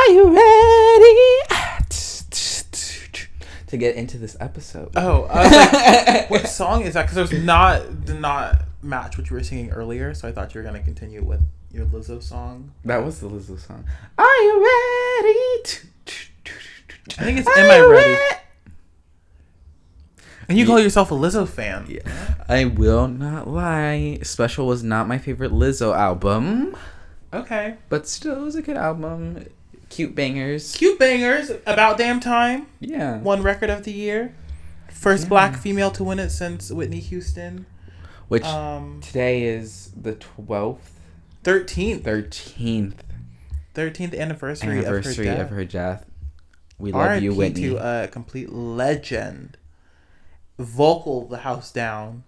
Are you ready to get into this episode? Oh, I was like, what song is that? Because it did not match what you were singing earlier, so I thought you were gonna continue with your Lizzo song. That was the Lizzo song. Are you ready? I think it's Am I Ready? And you call yourself a Lizzo fan. Yeah. I will not lie. Special was not my favorite Lizzo album. Okay. But still, it was a good album. Cute bangers. Cute bangers. About Damn Time. Yeah. Won Record of the Year. First black female to win it since Whitney Houston. Which today is the 12th? 13th. 13th anniversary of her death. We love you, Whitney. To a complete legend. Vocal the house down.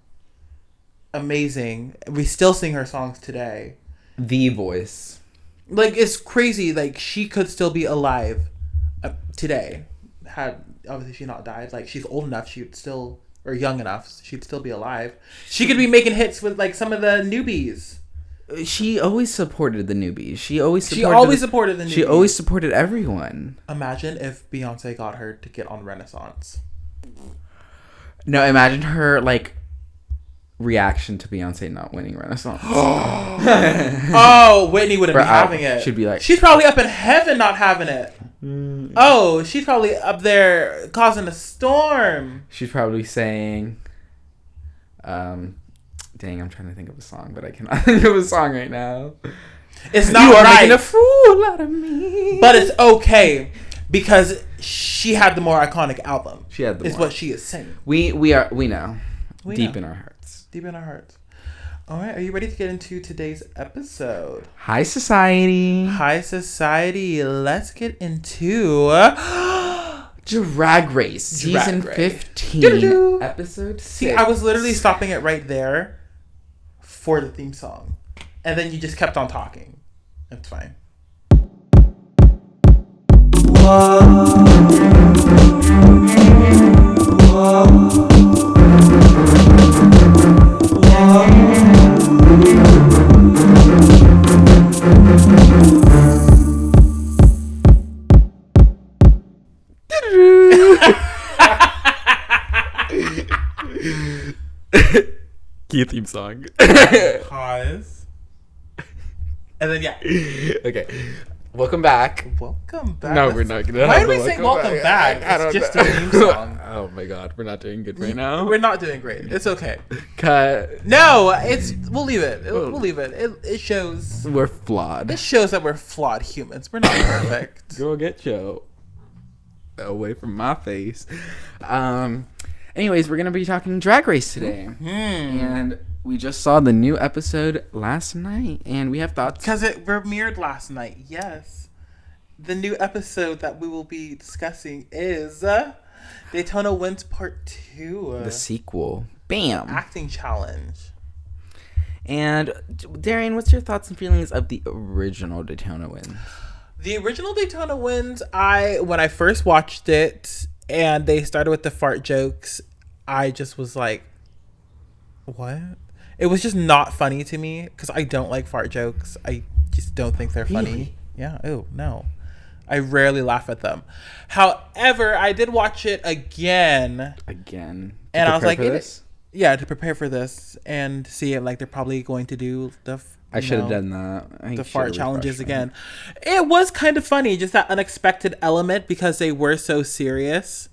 Amazing. We still sing her songs today. The voice. Like, it's crazy. Like, she could still be alive today. Had, obviously, she not died. Like, she's old enough. She'd still, or young enough. She'd still be alive. She could be making hits with, like, some of the newbies. She always supported the newbies. She always supported the newbies. She always supported everyone. Imagine if Beyonce got her to get on Renaissance. No, imagine her, like, reaction to Beyonce not winning Renaissance. Oh, Whitney wouldn't be having it. She'd be like... She's probably up in heaven not having it. Oh, she's probably up there causing a storm. She's probably saying... dang, I'm trying to think of a song, but I cannot think of a song right now. It's not you are right. making a fool out of me. But it's okay. Because she had the more iconic album. She had the is more. What she is saying. We know. Deep in our hearts. Deep in our hearts. All right. Are you ready to get into today's episode? Hi, Society. Hi, Society. Let's get into... Drag Race. Season 15. Doo-doo-doo. Episode 6. See, I was literally stopping it right there for the theme song. And then you just kept on talking. It's fine. Key theme song. Pause. And then, yeah. Okay. Welcome back. Welcome back. No, we're not gonna. Why did we say welcome back? It's just a theme song. Oh my god, we're not doing good right now. We're not doing great. It's okay. Cut. No, we'll leave it. We'll leave it. It shows we're flawed. It shows that we're flawed humans. We're not perfect. Girl, get yo away from my face. Anyways, we're gonna be talking Drag Race today, and we just saw the new episode last night, and we have thoughts. Because it premiered last night, yes. The new episode that we will be discussing is Daytona Winds Part 2. The sequel. Bam! Acting challenge. And, Darian, what's your thoughts and feelings of the original Daytona Winds? The original Daytona Winds, when I first watched it, and they started with the fart jokes, I just was like, what? It was just not funny to me because I don't like fart jokes. I just don't think they're funny. Really? Yeah. Oh, no. I rarely laugh at them. However, I did watch it again. And I was like, to prepare for this and see it like they're probably going to do the I should have done that. The fart challenges again. It was kind of funny, just that unexpected element because they were so serious.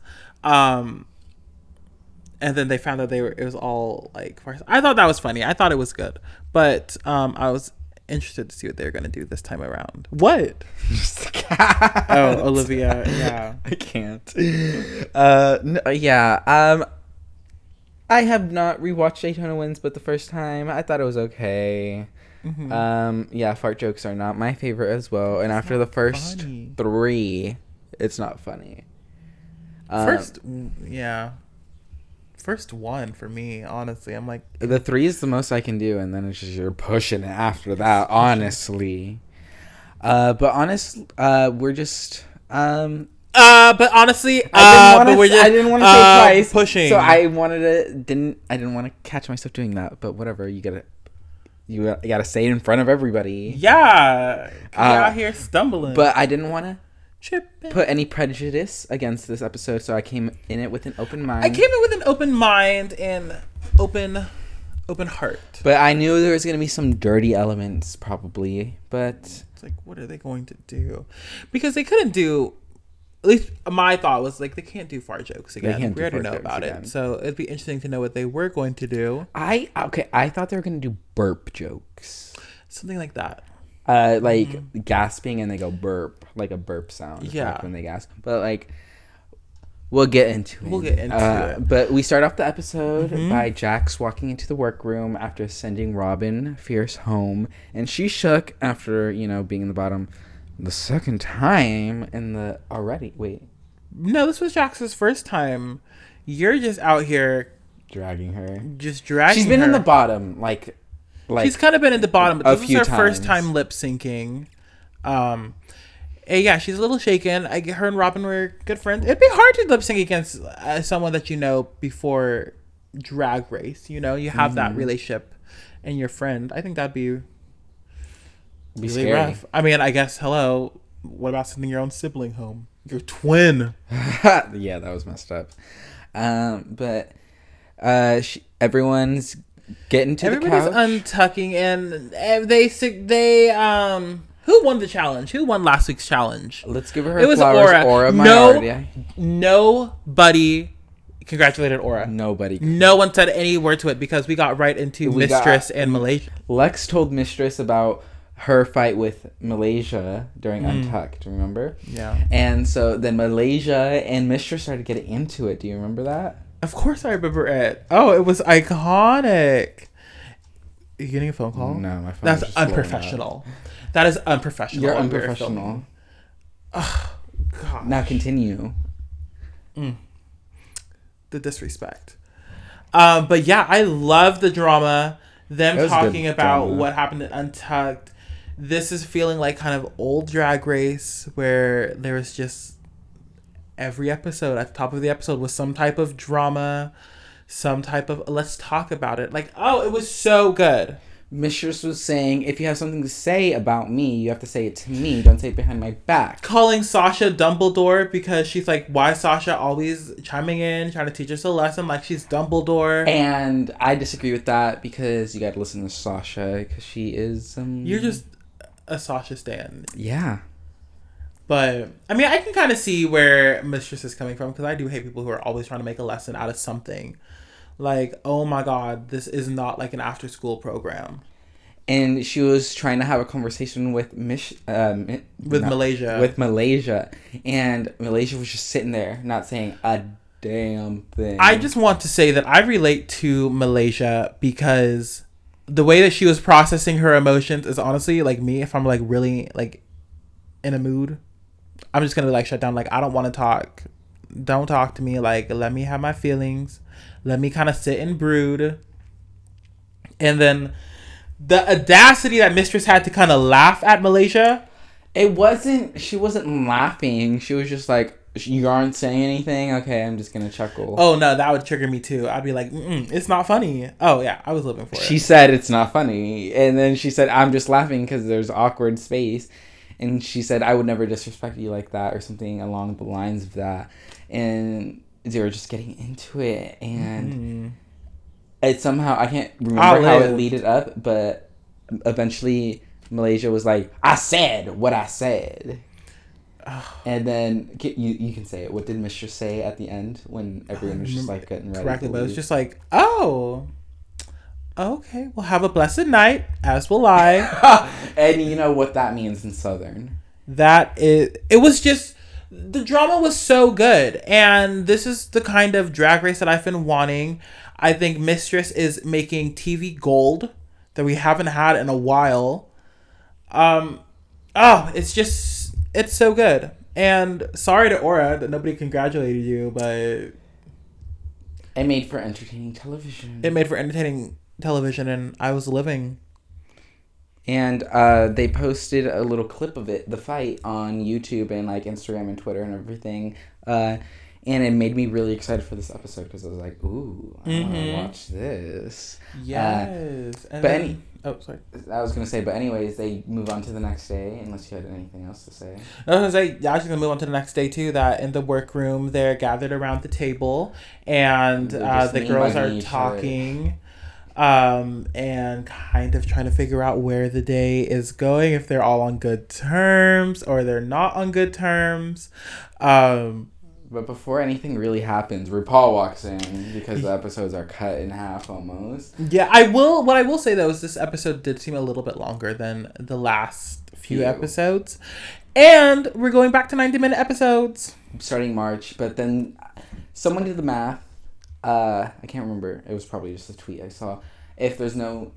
And then they found that it was all like farce. I thought that was funny. I thought it was good. But I was interested to see what they're going to do this time around. What? Just a cat. Oh, Olivia. Yeah. I can't. Yeah. I have not rewatched Daytona Winds, but the first time I thought it was okay. Mm-hmm. Yeah, fart jokes are not my favorite as well. And after the first 3, it's not funny. First one for me, honestly. I'm like, the 3 is the most I can do, and then it's just you're pushing it after that, honestly. But honestly, we're just but honestly, I didn't want to say twice, pushing. So I didn't want to catch myself doing that. But whatever, you gotta say it in front of everybody. Yeah, you're out here stumbling. But I didn't want to put any prejudice against this episode, so I came in it with an open mind. I came in with an open mind and open heart. But I knew there was going to be some dirty elements, probably. But it's like, what are they going to do? Because they couldn't do. At least my thought was like, they can't do fart jokes again. We already know about it, so it'd be interesting to know what they were going to do. I thought they were going to do burp jokes, something like that. Gasping and they go burp, like a burp sound. Yeah, like when they gasp. But like, we'll get into it. But we start off the episode by Jax walking into the workroom after sending Robin Fierce home, and she's shook after being in the bottom the second time in the already. Wait, no, this was Jax's first time. You're just out here dragging her. She's been in the bottom, like she's kind of been in the bottom, but this was her first time lip syncing. And yeah, she's a little shaken. Her and Robin were good friends. It'd be hard to lip sync against someone that before Drag Race. You have that relationship and your friend. I think that'd be really scary. rough. I mean, I guess, hello, what about sending your own sibling home? Your twin. Yeah, that was messed up. But everyone's getting to the couch. Everybody's untucking, and they who won the challenge? Who won last week's challenge? Let's give her it was flowers. Aura nobody congratulated Aura. Nobody. No one said any word to it because we got right into Mistress and Malaysia. Lex told Mistress about her fight with Malaysia during Untucked, remember? Yeah. And so then Malaysia and Mistress started getting into it. Do you remember that? Of course I remember it. Oh, it was iconic. Are you getting a phone call? No, my phone. That's unprofessional. That is unprofessional. You're unprofessional. Oh, gosh. Now continue. The disrespect. But yeah, I love the drama. Them talking about what happened in Untucked. This is feeling like kind of old Drag Race, where there was just every episode at the top of the episode was some type of drama, some type of let's talk about it. Like, oh, it was so good. Mistress was saying, if you have something to say about me, you have to say it to me. Don't say it behind my back. Calling Sasha Dumbledore because she's like, why is Sasha always chiming in, trying to teach us a lesson like she's Dumbledore? And I disagree with that because you got to listen to Sasha because she is... You're just a Sasha stan. Yeah. But, I mean, I can kind of see where Mistress is coming from because I do hate people who are always trying to make a lesson out of something. Like, oh my God, this is not like an after-school program. And she was trying to have a conversation with Malaysia. With Malaysia. And Malaysia was just sitting there, not saying a damn thing. I just want to say that I relate to Malaysia because the way that she was processing her emotions is honestly like me. If I'm like really like in a mood, I'm just going to like shut down. Like, I don't want to talk. Don't talk to me. Like, let me have my feelings. Let me kind of sit and brood. And then the audacity that Mistress had to kind of laugh at Malaysia. She wasn't laughing. She was just like, you aren't saying anything? Okay, I'm just going to chuckle. Oh, no, that would trigger me too. I'd be like, it's not funny. Oh, yeah, I was living for it. She said it's not funny. And then she said, I'm just laughing because there's awkward space. And she said, I would never disrespect you like that or something along the lines of that. And they were just getting into it. And it somehow, I can't remember how it leaded up, but eventually Malaysia was like, I said what I said. And then you can say it. What did Mistress say at the end when everyone was just like getting ready? Correctly, but it was just like, oh, okay, well, have a blessed night, as will I. And you know what that means in Southern? It was just, the drama was so good. And this is the kind of Drag Race that I've been wanting. I think Mistress is making TV gold that we haven't had in a while. It's so good. And sorry to Aura that nobody congratulated you, but it made for entertaining television. And I was living. And they posted a little clip of it, the fight, on YouTube and like Instagram and Twitter and everything. And it made me really excited for this episode because I was like, ooh, I want to watch this. Yes. Sorry. I was going to say, but anyways, they move on to the next day, unless you had anything else to say. I was going to say, I was going to move on to the next day, too, that in the workroom, they're gathered around the table, and the girls are talking, and kind of trying to figure out where the day is going, if they're all on good terms, or they're not on good terms. But before anything really happens, RuPaul walks in because the episodes are cut in half almost. Yeah, what I will say though is this episode did seem a little bit longer than the last few episodes. And we're going back to 90-minute episodes. Starting March, but then someone did the math. I can't remember. It was probably just a tweet I saw. If there's no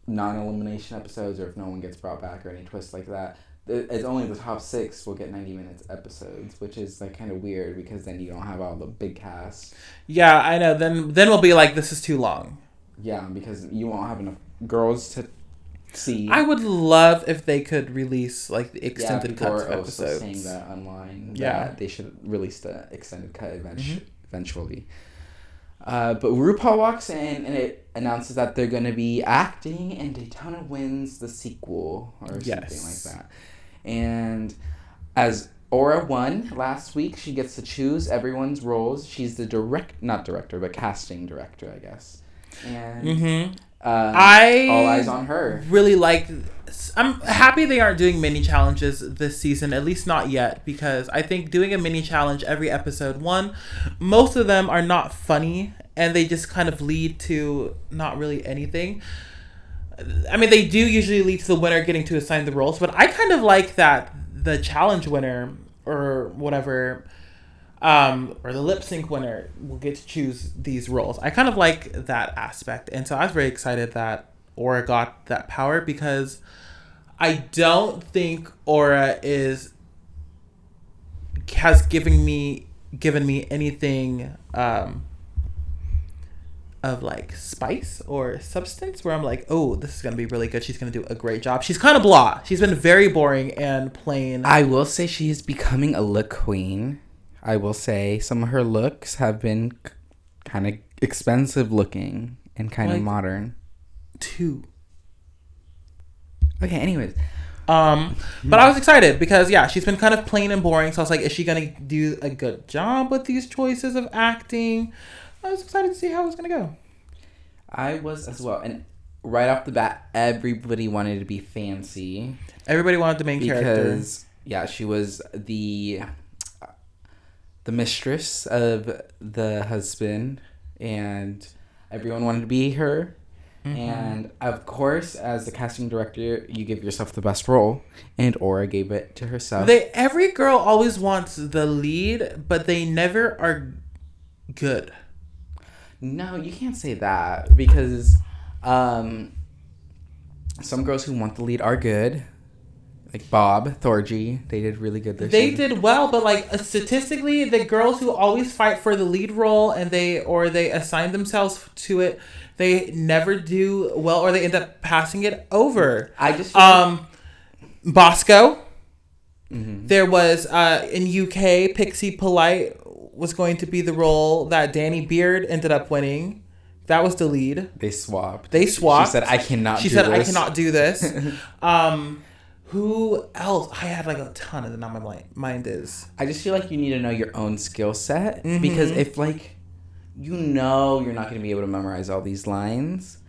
non-elimination episodes or if no one gets brought back or any twists like that, it's only the top 6 will get 90 minutes episodes, which is like kind of weird because then you don't have all the big cast. Yeah, I know. Then we'll be like, this is too long. Yeah, because you won't have enough girls to see. I would love if they could release like the extended cuts of episodes. episodes. Saying that online. Yeah, that they should release the extended cut eventually. But RuPaul walks in and it announces that they're going to be acting in Daytona Winds, the sequel, or something like that. And as Aura won last week, she gets to choose everyone's roles. She's the not director, but casting director, I guess. And all eyes on her. Really like. I'm happy they aren't doing mini challenges this season, at least not yet, because I think doing a mini challenge every episode, most of them are not funny and they just kind of lead to not really anything. I mean, they do usually lead to the winner getting to assign the roles, but I kind of like that the challenge winner or whatever, or the lip sync winner will get to choose these roles. I kind of like that aspect. And so I was very excited that Aura got that power because I don't think Aura has given me anything of like spice or substance where I'm like, oh, this is gonna be really good. She's gonna do a great job. She's kind of blah. She's been very boring and plain. I will say she is becoming a look queen. I will say some of her looks have been kind of expensive looking and kind of modern. Too. Okay, anyways. But I was excited because, yeah, she's been kind of plain and boring. So I was like, is she going to do a good job with these choices of acting? I was excited to see how it was going to go. I was as well. And right off the bat, everybody wanted to be fancy. Everybody wanted the main character. Because, yeah, she was the mistress of the husband. And everyone wanted to be her. Mm-hmm. And, of course, as the casting director, you give yourself the best role. And Aura gave it to herself. Every girl always wants the lead, but they never are good. No, you can't say that. Because some girls who want the lead are good. Like Bob, Thorgy, they did really good this They season. did well, but like statistically, the girls who always fight for the lead role and they assign themselves to it, they never do well, or they end up passing it over. I just Bosco. Mm-hmm. There was in UK, Pixie Polite was going to be the role that Danny Beard ended up winning. That was the lead. They swapped. She said, "I cannot." She said, "I cannot do this." Who else? I had like a ton of them on my mind is. I just feel like you need to know your own skill set because if like you're not going to be able to memorize all these lines.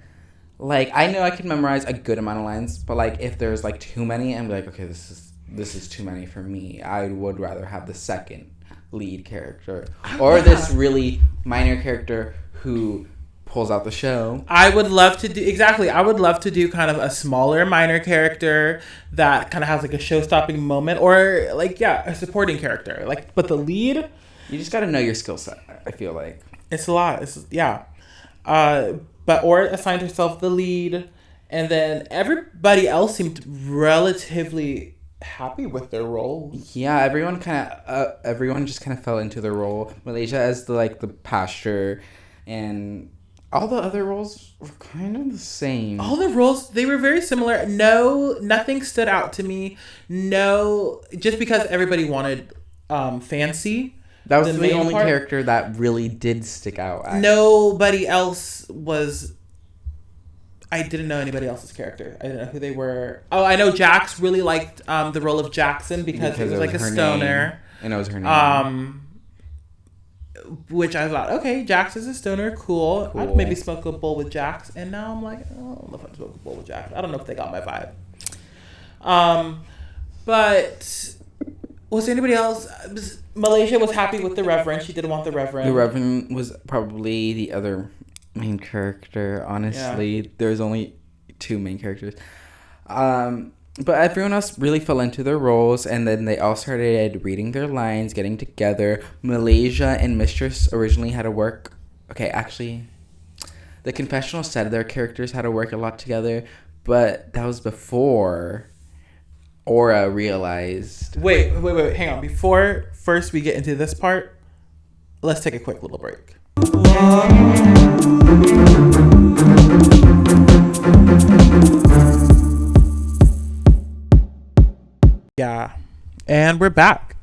Like I know I can memorize a good amount of lines, but like if there's like too many, I'm like, okay, this is too many for me. I would rather have the second lead character or this really minor character who pulls out the show. I would love to do kind of a smaller minor character that kind of has like a show-stopping moment or like a supporting character. Like, but the lead, you just got to know your skill set. I feel like it's a lot. But Aura assigned herself the lead, and then everybody else seemed relatively happy with their role. Yeah, everyone just kind of fell into their role. Malaysia as the pastor, and all the other roles were kind of the same. All the roles, they were very similar. No, nothing stood out to me. No, just because everybody wanted fancy That was the only character that really did stick out. Actually. Nobody else was. I didn't know anybody else's character. I didn't know who they were. Oh, I know Jax really liked the role of Jackson because it was like a stoner. Name. And it was her name. Which I thought, okay, Jax is a stoner, cool. I'd maybe smoke a bowl with Jax. And now I'm like, I don't know if I'd smoke a bowl with Jax. I don't know if they got my vibe. But was there anybody else? Malaysia was happy with the Reverend. She didn't want the Reverend. The Reverend was probably the other main character, honestly. Yeah. There's only 2 main characters. But everyone else really fell into their roles, and then they all started reading their lines, getting together. Malaysia and Mistress originally had to work. Okay, actually, the confessional said their characters had to work a lot together, but that was before Aura realized. Wait, hang on. Before first we get into this part, let's take a quick little break. Yeah. And we're back.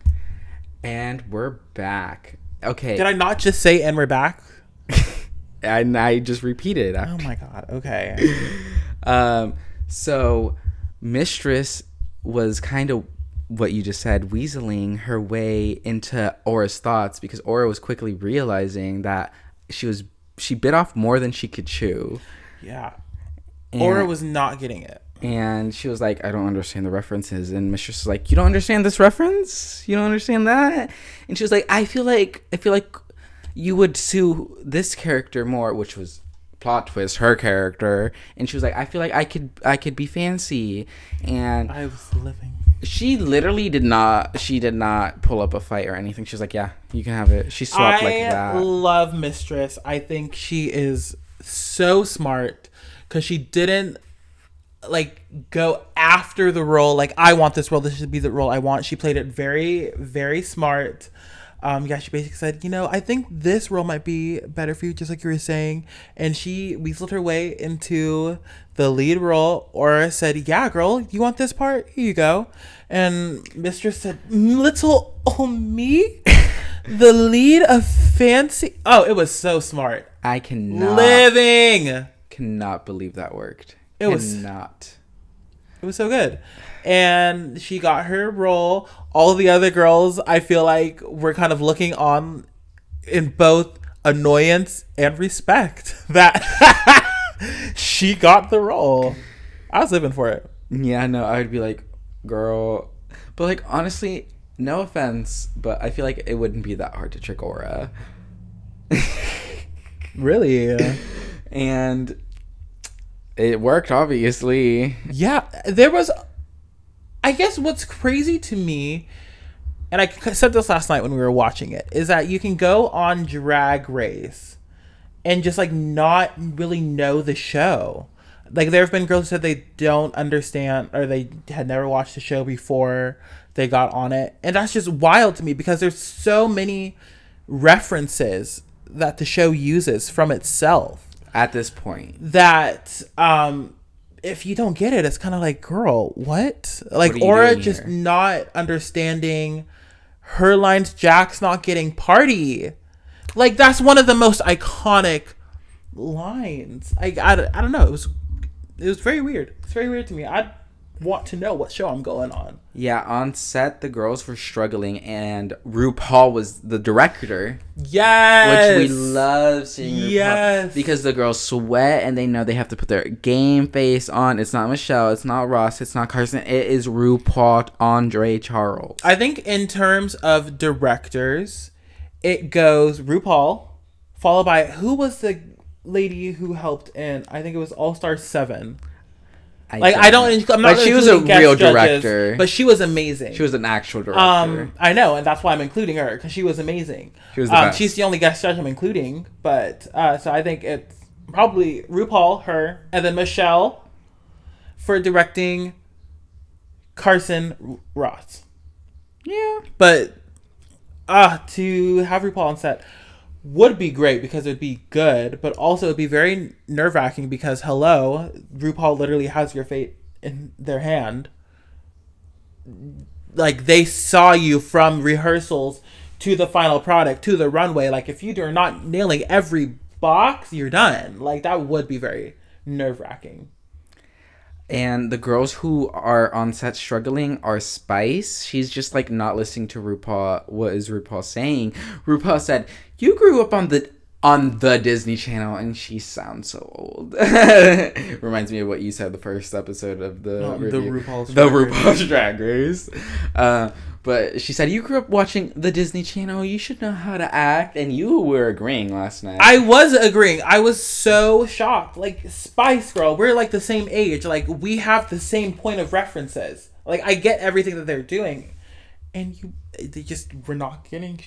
Okay. Did I not just say and we're back? And I just repeated. Oh my God. Okay. So Mistress was kind of what you just said, weaseling her way into Aura's thoughts because Aura was quickly realizing that she bit off more than she could chew. Yeah. Aura was not getting it. And she was like, I don't understand the references. And Mistress was like, you don't understand this reference? You don't understand that? And she was like, I feel like you would sue this character more, which was plot twist, her character. And she was like, I feel like I could be fancy. And I was living. She literally did not pull up a fight or anything. She was like, yeah, you can have it. She swapped like that. I love Mistress. I think she is so smart because she didn't like go after the role. Like, I want this role. This should be the role I want. She played it very, very smart. She basically said, I think this role might be better for you, just like you were saying. And she weaseled her way into the lead role. Aura said, yeah, girl, you want this part? Here you go. And Mistress said, little me? The lead of fancy? Oh, it was so smart. I cannot believe that worked. It was so good. And she got her role. All the other girls, I feel like, were kind of looking on in both annoyance and respect that she got the role. I was living for it. Yeah, no, I would be like, girl. But, like, honestly, no offense, but I feel like it wouldn't be that hard to trick Aura. Really? And it worked, obviously. Yeah, there was... I guess what's crazy to me, and I said this last night when we were watching it, is that you can go on Drag Race and just, like, not really know the show. Like, there have been girls who said they don't understand, or they had never watched the show before they got on it. And that's just wild to me because there's so many references that the show uses from itself. At this point. That, if you don't get it, it's kind of like, girl, what? Like, Aura just not understanding her lines, Jax not getting party. Like, that's one of the most iconic lines. I don't know. It was very weird. It's very weird to me. I want to know what show I'm going on. Yeah, on set, the girls were struggling, and RuPaul was the director. Yes! Which we love seeing RuPaul. Yes! Because the girls sweat, and they know they have to put their game face on. It's not Michelle, it's not Ross, it's not Carson. It is RuPaul Andre Charles. I think in terms of directors, it goes RuPaul, followed by, who was the lady who helped in, I think it was All-Star 7. I'm not. She was a real director, but she was amazing. She was an actual director. I know, and that's why I'm including her because she was amazing. She was the best. She's the only guest judge I'm including, but so I think it's probably RuPaul, her, and then Michelle for directing Carson Ross. Yeah, but to have RuPaul on set would be great because it would be good, but also it would be very nerve-wracking because, hello, RuPaul literally has your fate in their hand. Like, they saw you from rehearsals to the final product, to the runway. Like, if you are not nailing every box, you're done. Like, that would be very nerve-wracking. And the girls who are on set struggling are Spice. She's just like not listening to RuPaul. What is RuPaul saying? RuPaul said, "You grew up on the Disney Channel," and she sounds so old. Reminds me of what you said the first episode of the RuPaul's Drag Race. But she said, "You grew up watching the Disney Channel. You should know how to act." And you were agreeing last night. I was agreeing. I was so shocked. Like, Spice Girl, we're like the same age. Like, we have the same point of references. Like, I get everything that they're doing. And she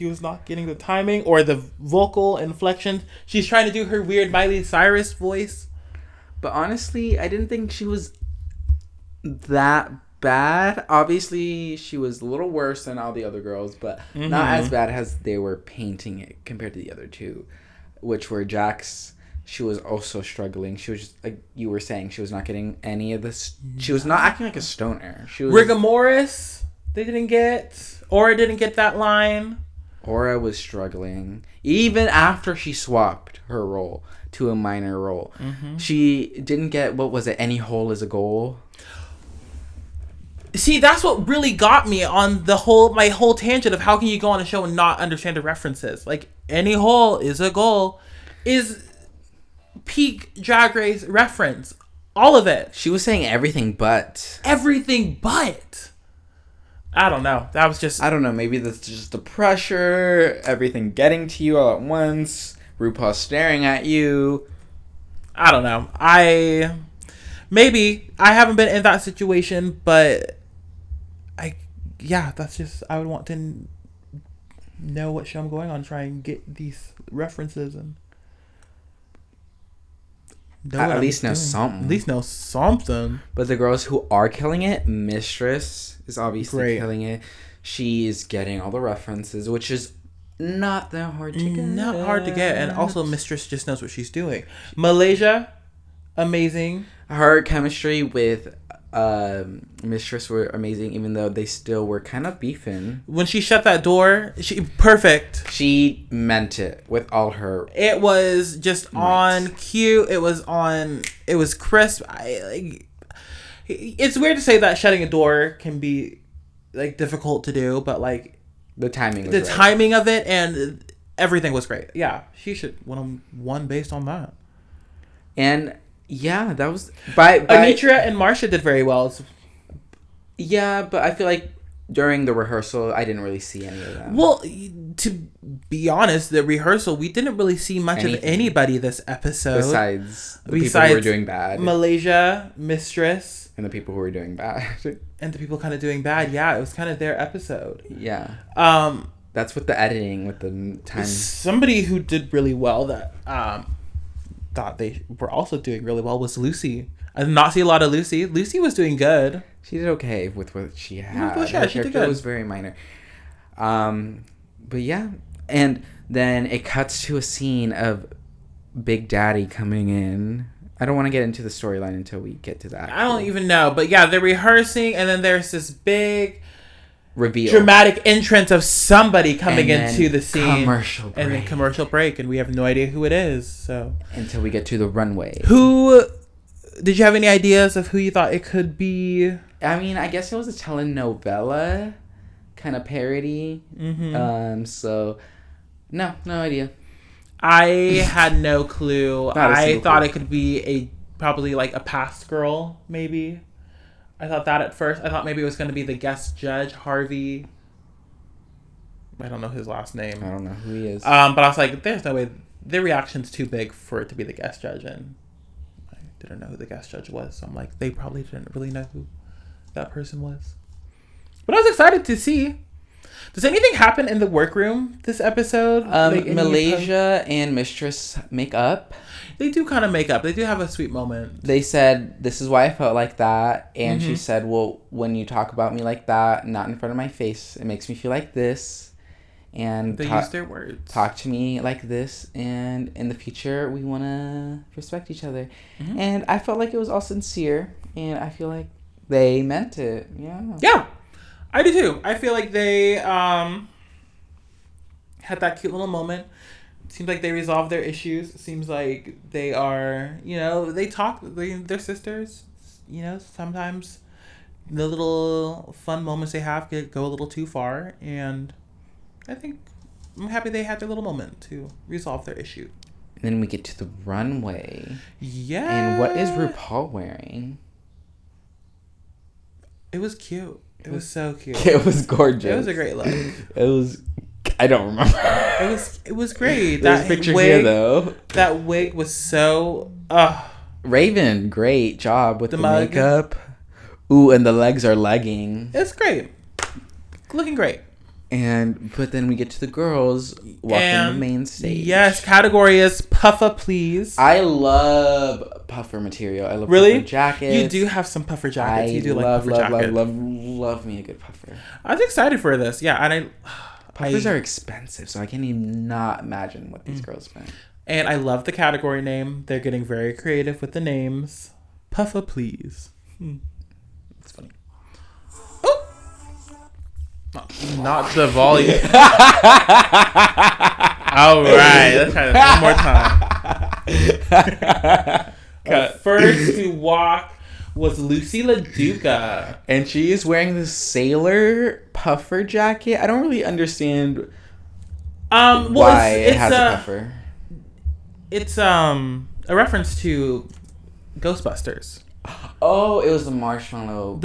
was not getting the timing or the vocal inflection. She's trying to do her weird Miley Cyrus voice. But honestly, I didn't think she was that bad. Obviously, she was a little worse than all the other girls, but not as bad as they were painting it compared to the other two, which were Jax. She was also struggling. She was just, like you were saying, she was not getting any of this. She was not acting like a stoner. She was Rigor Morris. They didn't get. Aura didn't get that line. Aura was struggling. Even after she swapped her role to a minor role. She didn't get, what was it, any hole is a goal. See, that's what really got me on my whole tangent of how can you go on a show and not understand the references. Like, any hole is a goal is peak Drag Race reference. All of it. She was saying everything but. Everything but. I don't know. That was just... I don't know. Maybe that's just the pressure. Everything getting to you all at once. RuPaul staring at you. I don't know. Maybe. I haven't been in that situation, but... that's just... I would want to know what show I'm going on, try and get these references and... At least know something. But the girls who are killing it, Mistress is obviously killing it. She is getting all the references, which is not that hard to get. Not hard to get. And also, Mistress just knows what she's doing. Malaysia, amazing. Her chemistry with Mistress were amazing, even though they still were kind of beefing. When she shut that door, perfect. She meant it with all her... It was just on cue. It was crisp. It's weird to say that shutting a door can be like difficult to do, but like the timing of it and everything was great. Yeah, she should won based on that. And yeah, that was by Anitra and Marcia did very well. Yeah, but I feel like during the rehearsal, I didn't really see any of them. Well, to be honest, the rehearsal, we didn't really see much of anybody this episode. Besides the people who were doing bad. Malaysia, Mistress. And the people who were doing bad. And the people kind of doing bad. Yeah, it was kind of their episode. Yeah. That's with the editing, with the time. Somebody who did really well that thought they were also doing really well was Lucy. I did not see a lot of Lucy. Lucy was doing good. She did okay with what she had. Her she did good. It was very minor. But yeah. And then it cuts to a scene of Big Daddy coming in. I don't want to get into the storyline until we get to that. I don't even know. But yeah, they're rehearsing and then there's this big... reveal. Dramatic entrance of somebody coming into the scene. Commercial break. And then commercial break. And we have no idea who it is. So until we get to the runway. Did you have any ideas of who you thought it could be? I mean, I guess it was a telenovela kind of parody. Mm-hmm. So, no idea. I had no clue. I thought it could be probably like a past girl, maybe. I thought that at first. I thought maybe it was going to be the guest judge, Harvey. I don't know his last name. I don't know who he is. But I was like, there's no way. Their reaction's too big for it to be the guest judge. And I didn't know who the guest judge was. So I'm like, they probably didn't really know who that person was. But I was excited to see. Does anything happen in the workroom this episode? Malaysia and Mistress make up. They do kind of make up. They do have a sweet moment. They said, this is why I felt like that. And she said, well, when you talk about me like that, not in front of my face, it makes me feel like this. And they use their words. Talk to me like this. And in the future, we want to respect each other. Mm-hmm. And I felt like it was all sincere. And I feel like they meant it. Yeah. Yeah. I do too. I feel like they had that cute little moment. Seems like they resolved their issues. Seems like they are, they talk. They're sisters. Sometimes the little fun moments they have go a little too far, and I think I'm happy they had their little moment to resolve their issue. And then we get to the runway. Yeah. And what is RuPaul wearing? It was cute. It was so cute. It was gorgeous. It was a great look. It was. I don't remember. It was great. There's pictures here though. That wig was so. Raven, great job with the makeup. Ooh, and the legs are legging. It's great. Looking great. But then we get to the girls walking the main stage. Yes, category is puffer, please. I love puffer material. I love puffer jackets. You do have some puffer jackets. You do like puffer jackets. Love me a good puffer. I was excited for this. Yeah, and puffers are expensive, so I can't even not imagine what these girls spend. And I love the category name. They're getting very creative with the names. Puffer, please. It's funny. Oh! Not the volume. All right, let's try this one more time. First to walk was Lucy LaDuca. And she is wearing the sailor puffer jacket. I don't really understand why it has a puffer. It's a reference to Ghostbusters. Oh, it was the marshmallow.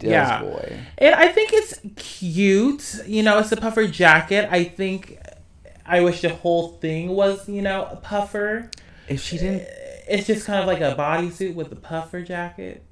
Yeah. Boy. And I think it's cute. It's a puffer jacket. I wish the whole thing was, a puffer. If she didn't... It's just kind of like a bodysuit with a puffer jacket.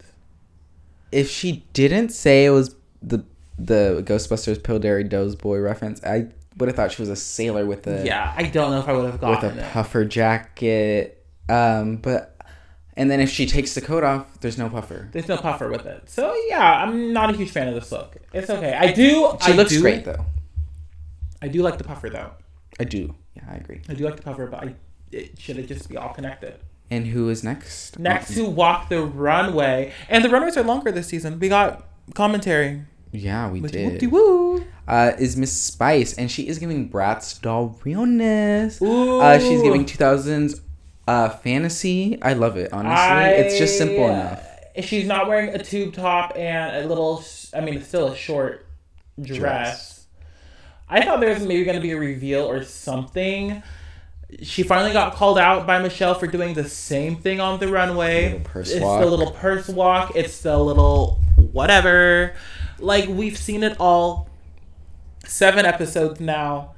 If she didn't say it was the Ghostbusters Pillsbury Doughboy reference, I would have thought she was a sailor with a... Yeah, I don't know if I would have gotten with a puffer jacket. And then if she takes the coat off, there's no puffer. There's no puffer with it. So yeah, I'm not a huge fan of this look. It's okay. She looks great though. I do like the puffer though. I do. Yeah, I agree. I do like the puffer, but it should just be all connected. And who is next? Next to walk the runway. And the runways are longer this season. We got commentary. Yeah, we did. Woo. Is Miss Spice, and she is giving Bratz doll realness. Ooh. She's giving 2000s fantasy. I love it, honestly. It's just simple enough. She's not wearing a tube top and it's still a short dress. I thought there was maybe going to be a reveal or something. She finally got called out by Michelle for doing the same thing on the runway. It's the little purse walk. It's the little whatever. Like, we've seen it all. 7 episodes now.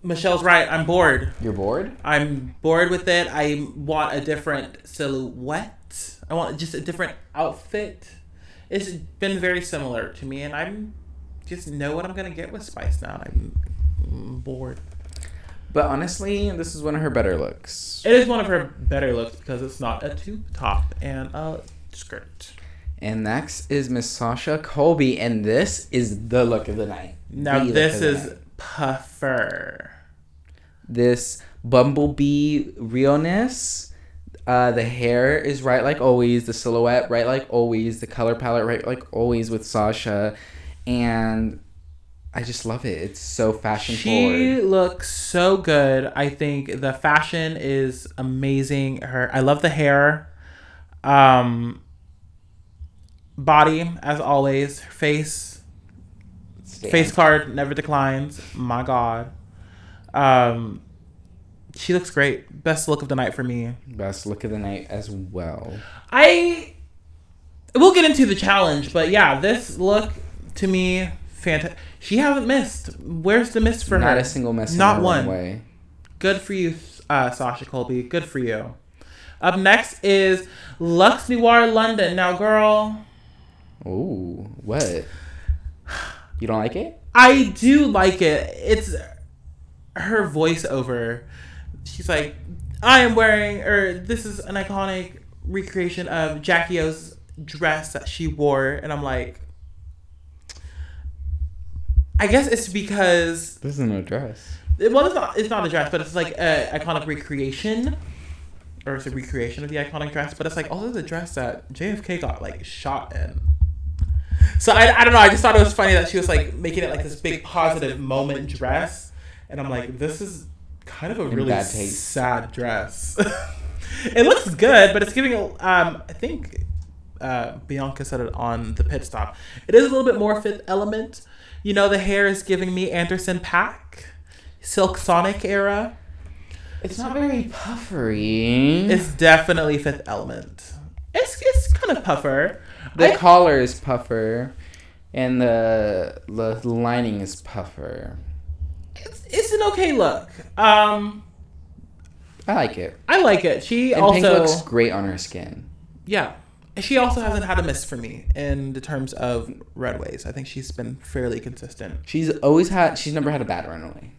Michelle's right. I'm bored. You're bored? I'm bored with it. I want a different silhouette. I want just a different outfit. It's been very similar to me, and I'm just know what I'm going to get with Spice now. I'm bored. But honestly, this is one of her better looks. It is one of her better looks because it's not a tube top and a skirt. And next is Miss Sasha Colby, and this is the look of the night. Now this is puffer. This bumblebee realness. The hair is right like always. The silhouette right like always. The color palette right like always with Sasha. And I just love it. It's so fashion forward. She looks so good. I think the fashion is amazing. I love the hair. Body, as always. Face card never declines. My God. She looks great. Best look of the night for me. Best look of the night as well. We'll get into the challenge, but yeah, this look to me, fantastic. She hasn't missed. Where's the miss for her? Not a single miss. Not one. Runway. Good for you, Sasha Colby. Good for you. Up next is Luxe Noir London. Now, girl. Ooh, what? You don't like it? I do like it. It's her voiceover. She's like, this is an iconic recreation of Jackie O's dress that she wore. And I'm like, I guess it's because... This isn't a dress. Well, it's not a dress, but it's like an iconic recreation. Or it's a recreation of the iconic dress. But it's like also the dress that JFK got like shot in. So I don't know. I just thought it was funny that she was like making it like this big positive moment dress, and I'm like, this is kind of a really sad dress. It looks good, but it's giving. I think Bianca said it on the pit stop. It is a little bit more Fifth Element. You know, the hair is giving me Anderson .Paak, Silk Sonic era. It's not very puffery. It's definitely Fifth Element. It's kind of puffer. The collar is puffer, and the lining is puffer. It's an okay look. I like it. I like it. She and also pink looks great on her skin. Yeah. She also hasn't had a miss for me in the terms of runways. I think she's been fairly consistent. She's never had a bad runway.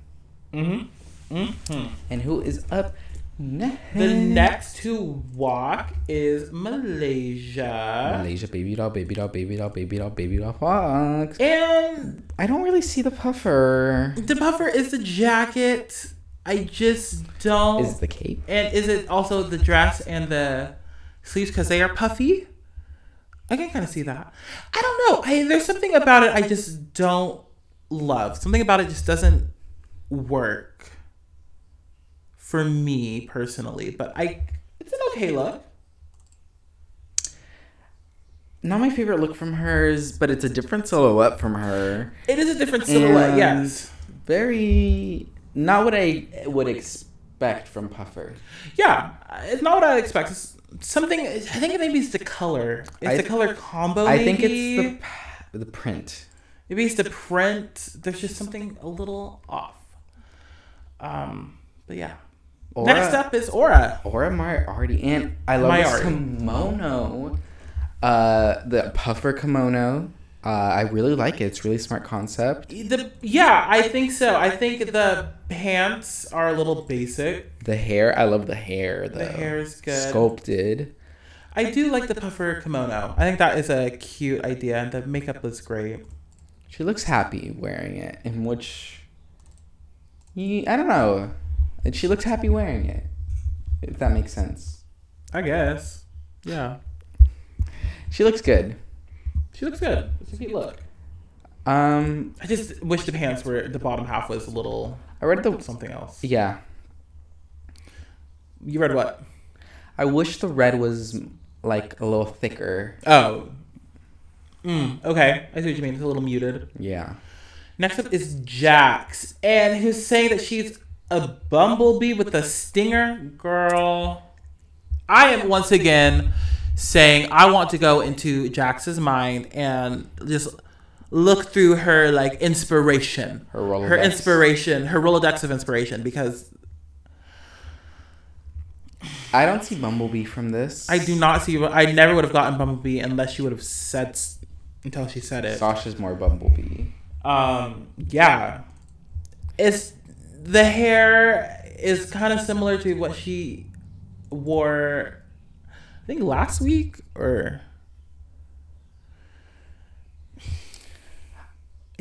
And who is up next? The next to walk is Malaysia. Malaysia, baby doll, baby doll, baby doll, baby doll, baby doll, fox. And I don't really see the puffer. The puffer is the jacket. I just don't. Is it the cape? And is it also the dress and the sleeves because they are puffy? I can kind of see that. I don't know. There's something about it I just don't love. Something about it just doesn't work for me personally. But it's an okay look. Not my favorite look from hers, but it's a different silhouette from her. It is a different silhouette, yes. Very not what I would expect from puffer. Yeah, it's not what I expect. It's something. I think maybe it's the color. It's the color combo. I think it's the print. Maybe it's the print. There's just something a little off. But yeah. Next up is Aura. Aura Moriarty, and I love this kimono. The puffer kimono. I really like it. It's really smart concept. I think so. I think the pants are a little basic. The hair, I love the hair though. The hair is good. Sculpted. I do like the puffer kimono. I think that is a cute idea, and the makeup looks great. She looks happy wearing it, in which I don't know. She looks happy wearing it. If that makes sense. I guess. Yeah. She looks good. She looks good. It's a cute look. I just wish the pants were the bottom half was a little. I read something else. Yeah. You read what? I wish the red was like a little thicker. Oh. Okay. I see what you mean. It's a little muted. Yeah. Next up is Jax, and who's saying that she's a bumblebee with a stinger. Girl, I am once again saying I want to go into Jax's mind and just look through her like inspiration, her Rolodex of inspiration, because I don't see Bumblebee from this. I do not see. I never would have gotten Bumblebee unless she would have said until she said it. Sasha's more Bumblebee. Yeah, it's the hair is kind of similar to what she wore. I think last week or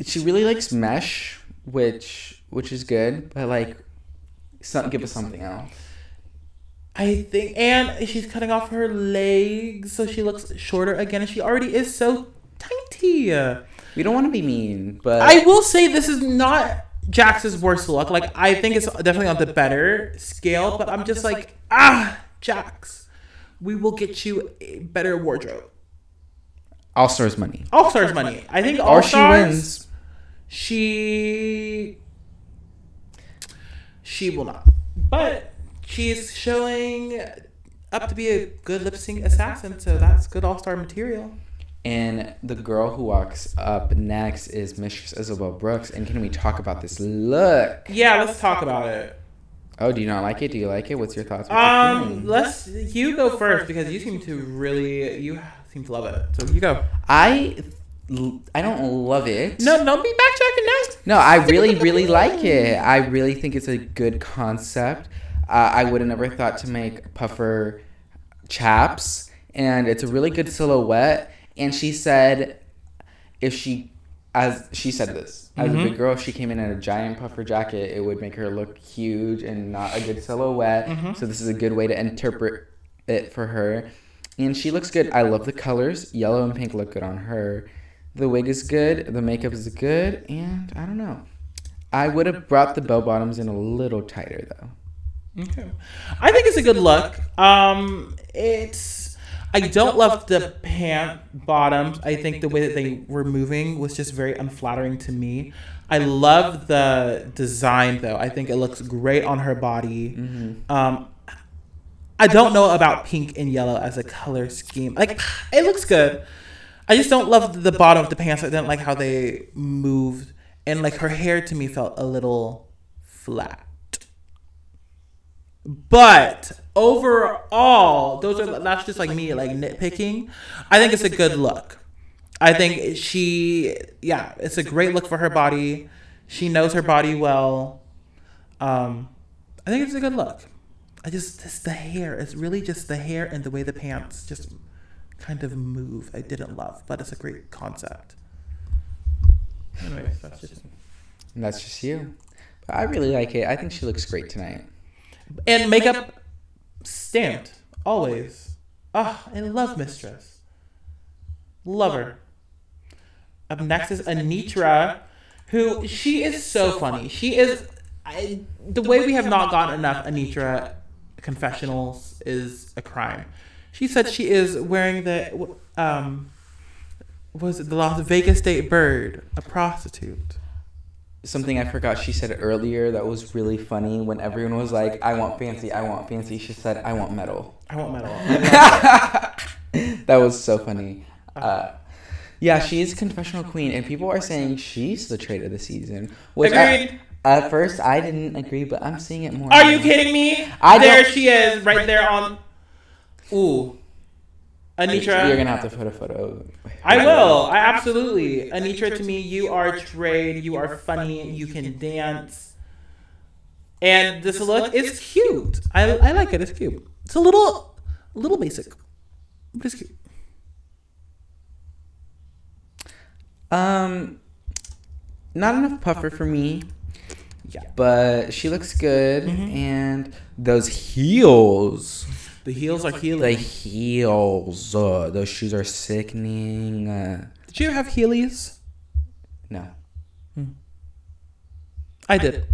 she really likes mesh, which is good, but like give us something else. I think, and she's cutting off her legs so she looks shorter again, and she already is so tiny. We don't want to be mean, but I will say this is not Jax's worst look. Like, I think it's definitely on the better scale, but I'm just like, Jax, we will get you a better wardrobe. All Stars money. All Stars money. I think All Stars. Or she wins. She will not. But she's showing up to be a good lip sync assassin, so that's good All Star material. And the girl who walks up next is Mistress Isabel Brooks. And can we talk about this look? Yeah, let's talk about it. Oh, do you not like it? Do you like it? What's your thoughts? You go first because you seem to love it. So you go. I don't love it. No, don't be backtracking now. No, I really, really like it. I really think it's a good concept. I would have never thought to make puffer chaps, and it's a really good silhouette. And she said, as a big girl, if she came in a giant puffer jacket, it would make her look huge and not a good silhouette. Mm-hmm. So this is a good way to interpret it for her. And she looks good. I love the colors. Yellow and pink look good on her. The wig is good. The makeup is good. And I don't know. I would have brought the bell bottoms in a little tighter though. Okay. I think it's a good look. I don't love the pant bottoms. I think the way that they were moving was just very unflattering to me. I love the design though. I think it looks great on her body. I don't know about pink and yellow as a color scheme. Like, it looks good. I just don't love the bottom of the pants. I didn't like how they moved. And like her hair to me felt a little flat. But overall, that's just like me like nitpicking. I think it's a good look. I think it's a great look for her body. She knows her body well. I think it's a good look. It's the hair. It's really just the hair and the way the pants just kind of move. I didn't love, but it's a great concept. Anyways, that's just you. But I really like it. I think she looks great tonight. And makeup stamped always. And love Mistress. Love her. Up next is Anitra, who she is so funny. She is the way we have not gotten enough Anitra confessionals is a crime. She said she is wearing the was it the Las Vegas State Bird, a prostitute. Something I forgot she said earlier that was really funny when everyone was like, I want fancy. She said, I want metal. That was so funny. Yeah, she's confessional queen, and people are saying she's the trait of the season. Agreed. At first, I didn't agree, but I'm seeing it more. Are you kidding me? There she is, right there on... Ooh. Anitra. You're going to have to put a photo. I will. I absolutely. Anitra, to me, you are trade. You are funny. You can dance. And this look, it's cute. I like it. It's cute. It's a little basic, but it's cute. Not enough puffer for me. Yeah. But she looks good. And those heels... The heels are healing. The heels. Those shoes are sickening. Did you ever have Heelys? No. I did.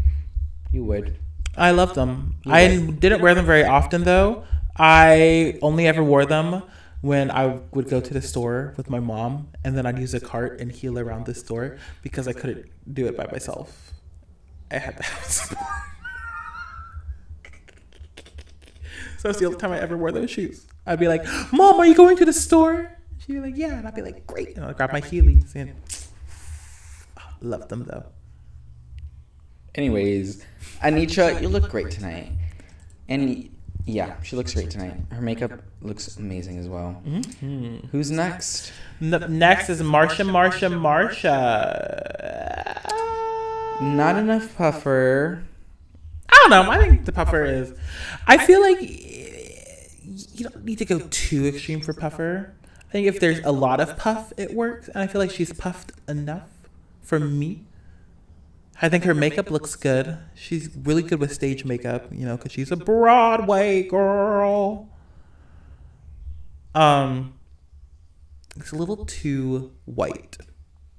You would. I loved them. I didn't wear them very often, though. I only ever wore them when I would go to the store with my mom, and then I'd use a cart and heel around the store because I couldn't do it by myself. I had to have support. So that's the only time I ever wore those shoes. I'd be like, Mom, are you going to the store? She'd be like, yeah. And I'd be like, great. And I'd grab my Heelys and love them though. Anyways, Anitra, you look great tonight. And yeah, she looks great tonight. Her makeup looks amazing as well. Who's next? Next is Marsha. Not enough puffer. I don't know. I think the puffer is... I feel like you don't need to go too extreme for puffer. I think if there's a lot of puff, it works. And I feel like she's puffed enough for me. I think her makeup looks good. She's really good with stage makeup, because she's a Broadway girl. It's a little too white.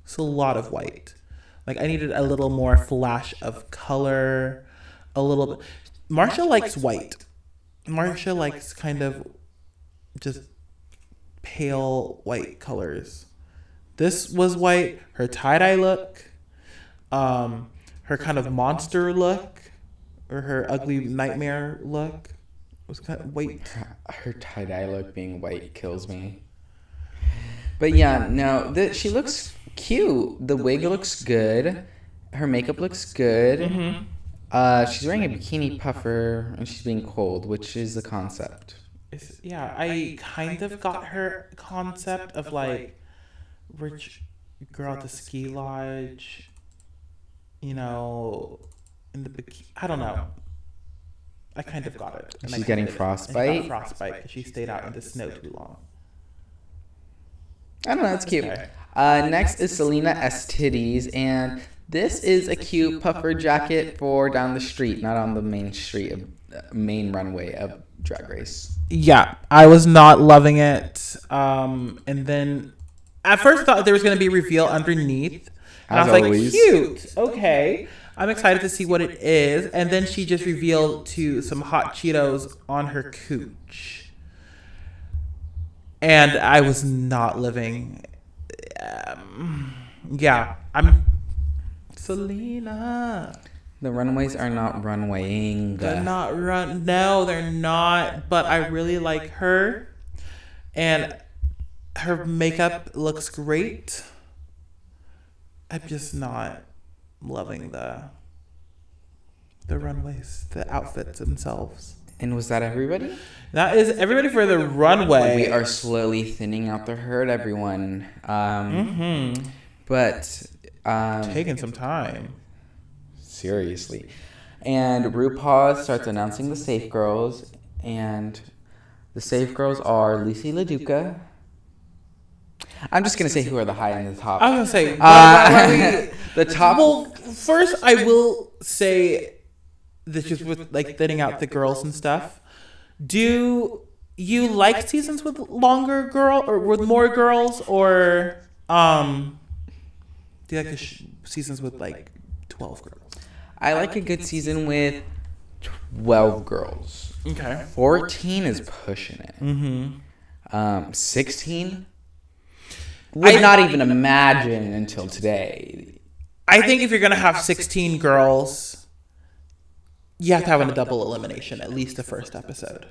It's a lot of white. Like, I needed a little more flash of color. A little bit. Marsha likes white. Marsha likes kind of just pale white colors. This was white. Her tie-dye look, her kind of monster look, or her ugly nightmare look was kind of white. Her tie-dye look being white kills me. But yeah, no, she looks cute. The wig looks good. Her makeup looks good. She's wearing a bikini puffer and she's being cold, which is the concept. I kind of got her concept of like rich girl at the ski lodge, in the bikini. I don't know. I kind of got it. She's getting frostbite? Frostbite because she stayed out in the snow too long. I don't know, it's cute. Next is Selena S. Titties, and this is a cute puffer jacket for down the street, not on the main runway of Drag Race. Yeah, I was not loving it. And then at first thought there was going to be a reveal underneath. And I was like, cute. Okay. I'm excited to see what it is. And then she just revealed to some hot Cheetos on her cooch. And I was not living. Yeah. I'm Selena. The runways are not runwaying. They're not No, they're not. But I really like her. And her makeup looks great. I'm just not loving the runways, the outfits themselves. And was that everybody? That is everybody for the runway. We are slowly thinning out the herd, everyone. But taking some time. Seriously. And RuPaul starts announcing the safe girls, and the safe girls are Lucy LaDuca. I'm just gonna say who are the high and the top. I was gonna say the top. Well, first I will say this, just with like thinning out the girls and stuff. Do you like seasons with longer girl or with more girls, or do you like the seasons with like 12 girls? I like a good season with 12 girls. Okay. 14 is pushing it. 16. Would not even imagine until today. I think if you're going to have 16 girls, you have to have a double elimination, at least the first episode.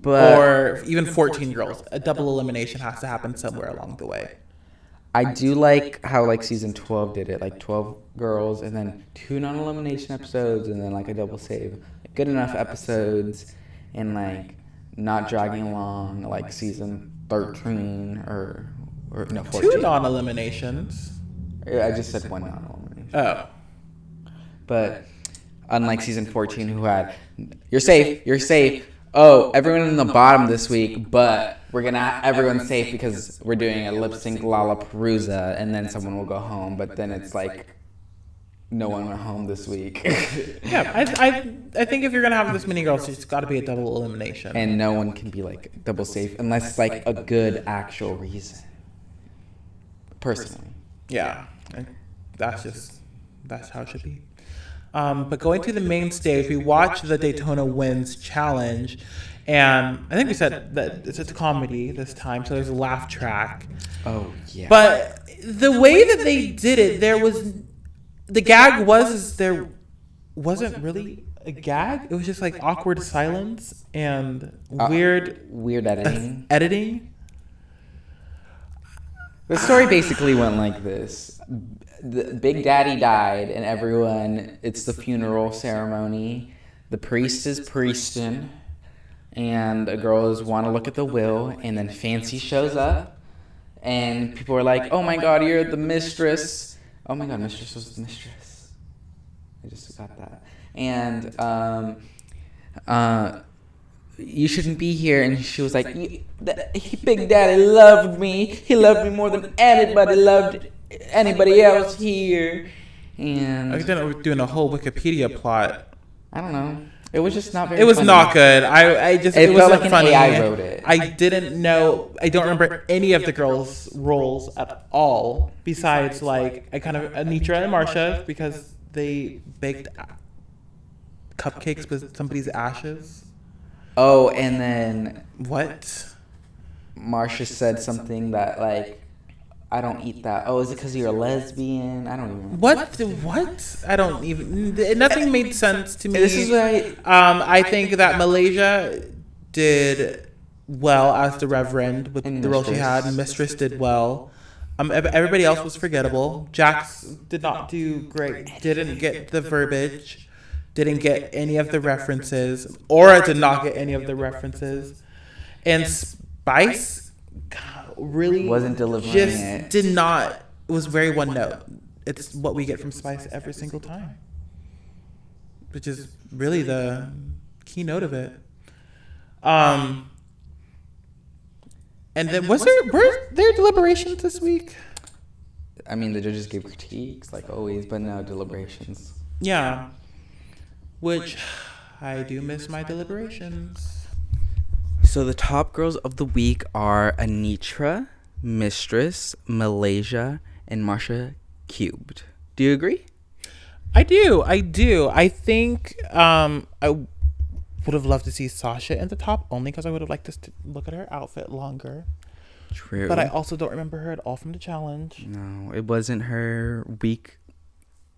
Or even 14 girls. A double elimination has to happen somewhere along the way. I do like how like season 12 did it. Like 12 girls and then 2 non-elimination episodes and then like a double save. Good enough episodes and like not dragging along like season 13 or no, 14. 2 non-eliminations. I just said 1 non-elimination. Oh. But unlike season 14 who had, you're safe. Oh, everyone in the bottom this week, but we're going to everyone's safe because we're doing a lip sync Lollapalooza and then someone will go home. But then it's like, no one went home this week. Yeah, I think if you're going to have this many girls, it's got to be a double elimination. And no one can be like double safe unless it's like a good actual reason. Personally. Yeah, that's how it should be. But going to the main stage, we watched the Daytona Winds challenge, and I think we said that it's a comedy this time, so there's a laugh track. Oh yeah. But the way that they did it, the gag there wasn't really a gag. It was just like awkward silence and weird editing. The story basically went like this. The Big Daddy died, and it's the funeral ceremony. The priest is priesting, and the girls want to look at the will, and then Fancy shows up, and people are like, oh my God, you're the mistress. Oh my God, mistress was the mistress. I just got that. And you shouldn't be here. And she was like, Big Daddy loved me. He loved me more than anybody loved anybody else here. And I think we're doing a whole Wikipedia plot. I don't know. It was just not very It was funny. not good. It wasn't like funny. AI wrote it. I didn't know. I don't remember any of the girls' roles at all. Besides, like, Anitra and Marsha, because they baked cupcakes with somebody's ashes. Oh, and then What? Marsha said something that like, I don't eat that. Oh, is it because you're a lesbian? I don't even remember. What? I don't even. Nothing made sense to me. This is why I think that Malaysia did well as the Reverend with the role she had, and Mistress did well. Everybody else was forgettable. Jax did not do great. Didn't get the verbiage. Didn't get any of the references. Aura did not get any of the references. And Spice really wasn't delivering it. Did not. It was very one note. It's what we get from Spice every single time, which is really the keynote of it. And then were there deliberations this week? I mean, the judges gave critiques like always, but no deliberations. Yeah. Which I do miss my deliberations. So the top girls of the week are Anitra, Mistress, Malaysia, and Marsha Cubed. Do you agree? I do. I think I would have loved to see Sasha in the top, only because I would have liked to look at her outfit longer. True. But I also don't remember her at all from the challenge. No, it wasn't her week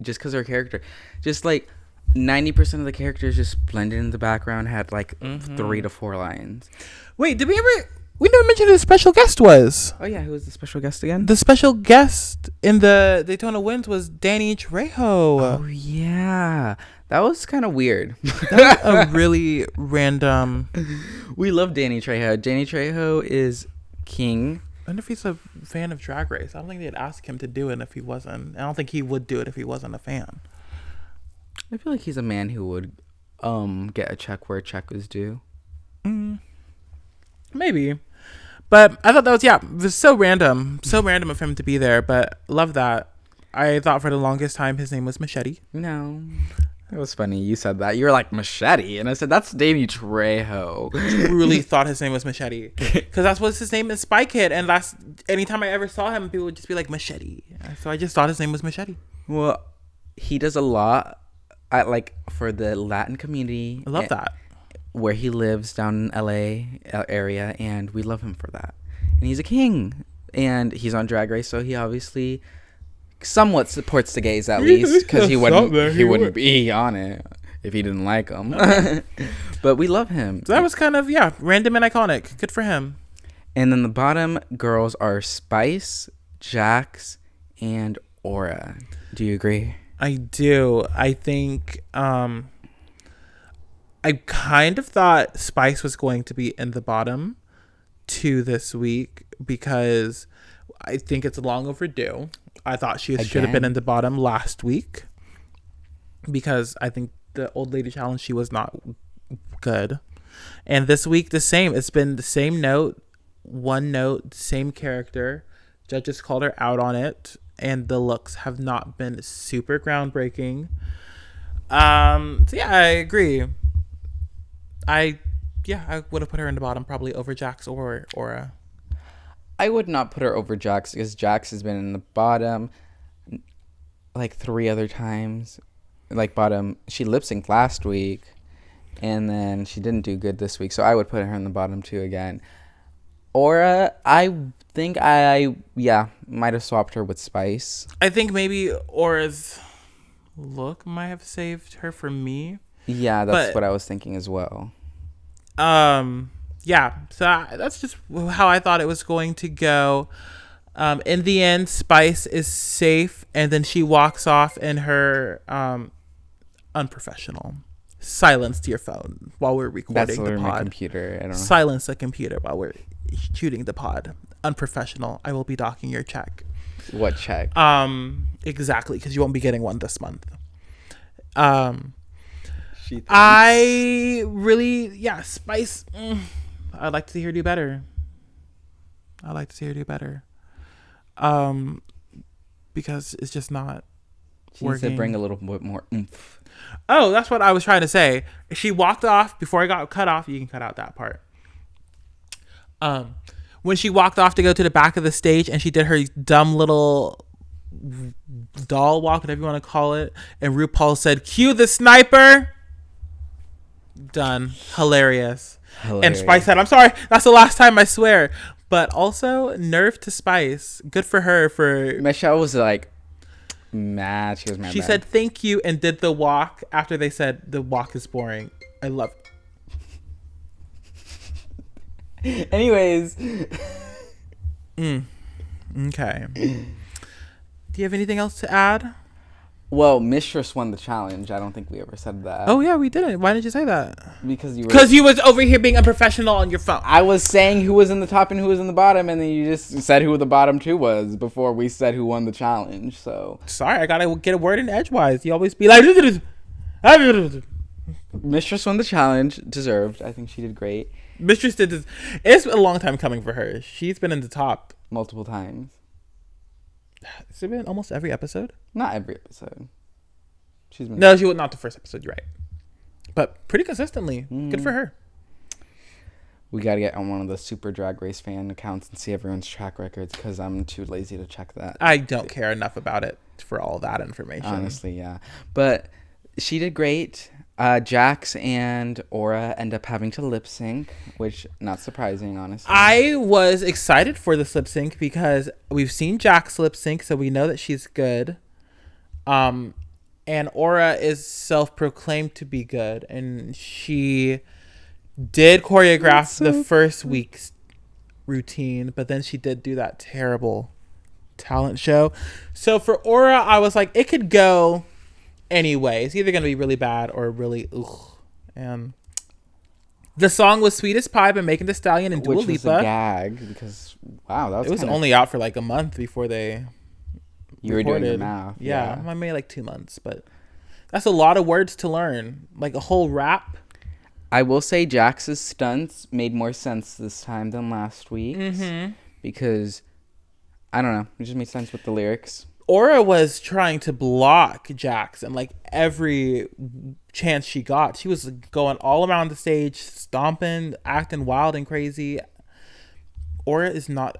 just because her character. Just like 90% of the characters just blended in the background, had like 3 to 4 lines. Wait, did we ever... We never mentioned who the special guest was. Oh, yeah. Who was the special guest again? The special guest in the Daytona Winds was Danny Trejo. Oh, yeah. That was kind of weird. That was a really random... We love Danny Trejo. Danny Trejo is king. I wonder if he's a fan of Drag Race. I don't think they'd ask him to do it if he wasn't. I don't think he would do it if he wasn't a fan. I feel like he's a man who would get a check where a check was due. Maybe. But I thought that was, it was so random. So random of him to be there, but love that. I thought for the longest time his name was Machete. No. It was funny. You said that. You were like, Machete. And I said, that's Danny Trejo. Truly thought his name was Machete. Because that's what his name is, Spy Kid. And anytime I ever saw him, people would just be like, Machete. So I just thought his name was Machete. Well, he does a lot for the Latin community. I love that. Where he lives down in LA area, and we love him for that. And he's a king, and he's on Drag Race, so he obviously somewhat supports the gays at least, because he wouldn't be on it if he didn't like them. But we love him. So that was kind of random and iconic. Good for him. And then the bottom girls are Spice, Jax, and Aura. Do you agree? I do. I think I kind of thought Spice was going to be in the bottom 2 this week because I think it's long overdue. I thought she should have been in the bottom last week because I think the old lady challenge, she was not good. And this week, the same. It's been the same note, one note, same character. Judges called her out on it, and the looks have not been super groundbreaking. So yeah, I agree. I would have put her in the bottom probably over Jax or Aura. I would not put her over Jax because Jax has been in the bottom like 3 other times. She lip synced last week and then she didn't do good this week. So I would put her in the bottom 2 again. Aura, I think I might have swapped her with Spice. I think maybe Aura's look might have saved her for me. Yeah, that's what I was thinking as well. So that's just how I thought it was going to go. In the end, Spice is safe, and then she walks off in her unprofessional. Silence your phone while we're recording the pod. My computer. I don't know. Silence the computer while we're shooting the pod. Unprofessional. I will be docking your check. What check? Exactly, because you won't be getting one this month. I really, Spice. I'd like to see her do better. Because it's just not she needs to bring a little bit more oomph. Oh, that's what I was trying to say. She walked off before I got cut off. You can cut out that part. When she walked off to go to the back of the stage and she did her dumb little doll walk, whatever you want to call it, and RuPaul said, "Cue the sniper." Done. Hilarious. And Spice said, "I'm sorry, that's the last time, I swear." But also, nerve to Spice. Good for her. For Michelle was like mad. She was mad. She said thank you and did the walk after they said the walk is boring. I love it. Anyways. Okay. Do you have anything else to add? Well, Mistress won the challenge. I don't think we ever said that. Oh yeah, we didn't. Why did you say that? Because you was over here being unprofessional on your phone. I was saying who was in the top and who was in the bottom, and then you just said who the bottom 2 was before we said who won the challenge. So sorry, I gotta get a word in edgewise. You always be like, Mistress won the challenge, deserved. I think she did great. Mistress did this. It's a long time coming for her. She's been in the top multiple times. Has it been almost every episode? Not every episode. She was not the first episode. You're right, but pretty consistently. Good for her. We got to get on one of the Super Drag Race fan accounts and see everyone's track records because I'm too lazy to check that. I don't care enough about it for all that information. Honestly, yeah. But she did great. Jax and Aura end up having to lip sync, which not surprising, honestly. I was excited for this lip sync because we've seen Jax lip sync, so we know that she's good. And Aura is self-proclaimed to be good, and she did choreograph the first week's routine, but then she did do that terrible talent show. So for Aura, I was like, it could go anyway. It's either going to be really bad or really ugh. And the song was Sweet as Pie by Megan Thee Stallion and Dua Lipa. Which was a gag because, wow, that was it was only out for like a month before they You recorded. were doing the math. Yeah, I made like 2 months, but that's a lot of words to learn. Like a whole rap. I will say Jax's stunts made more sense this time than last week because, I don't know, it just made sense with the lyrics. Aura was trying to block Jax, and like every chance she got, she was going all around the stage, stomping, acting wild and crazy. Aura is not